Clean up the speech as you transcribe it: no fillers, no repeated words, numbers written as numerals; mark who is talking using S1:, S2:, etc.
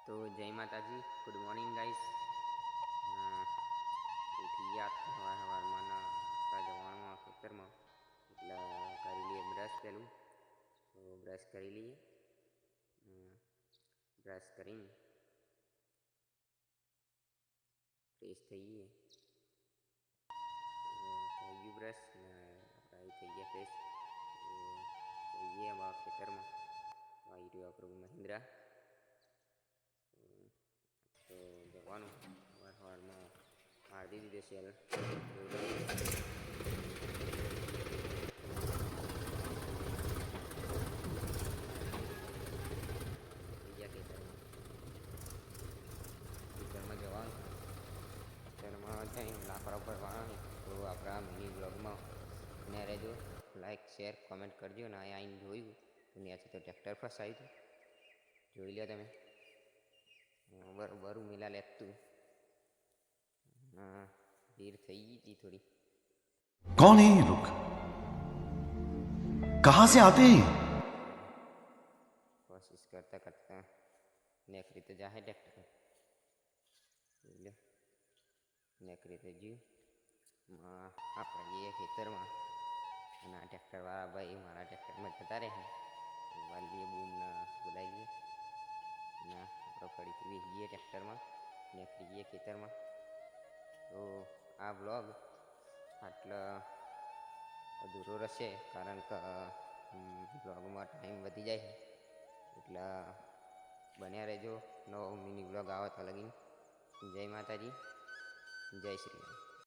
S1: તો જય માતાજી, ગુડ મોર્નિંગ ગાઈસ. ઉઠી ગયા સવારમાં જવાનું ખેતરમાં, એટલે કરી લઈએ બ્રશ પેલું. તો બ્રશ કરી લઈએ. બ્રશ કરીને ફ્રેશ થઈએ. થઈ ગયું બ્રશ ને આપણે થઈ ગયા ફ્રેશ. જઈએ અમારા ખેતરમાં. તો આવી રહ્યું આપણું મહિન્દ્રા. તો જવાનું સવારમાં મારી દીધી સેલ ખેતરમાં જવાનું. ખેતરમાં જઈને લાકડા ભરવાના. તો આપણા મિની બ્લોગમાં ને રહેજો. લાઈક શેર કોમેન્ટ કરજો. ને અહીંયા આવીને જોયું તો ત્યાંથી તો ટ્રેક્ટર ફસાયું હતું, જોઈ લો તમે. બરોબર મિલા લેતું. हाँ भीड़ થઈ ગઈ थी थोड़ी.
S2: कौन है ये लोग, कहां से आते हैं?
S1: कोशिश करता करता नेकरी तो जाए ट्रैक्टर લે नेकरी तो जी આપણે ये ખેતરમાં અને આ ટ્રેક્ટરવાળા ભાઈ મારા ટ્રેક્ટરમાં જતા રહે. વાલીએ બૂમને બોલાવી લઈએ અને આપણે ફરીથી બેસીએ ટ્રેક્ટરમાં, નીકળીએ ખેતરમાં. તો આ બ્લોગ આટલો અધૂરો રહેશે, કારણ કે બ્લોગમાં ટાઈમ વધી જાય છે. એટલે બન્યા રહેજો. નવો મિની બ્લોગ આવે તો લગીને. જય માતાજી, જય શ્રી રામ.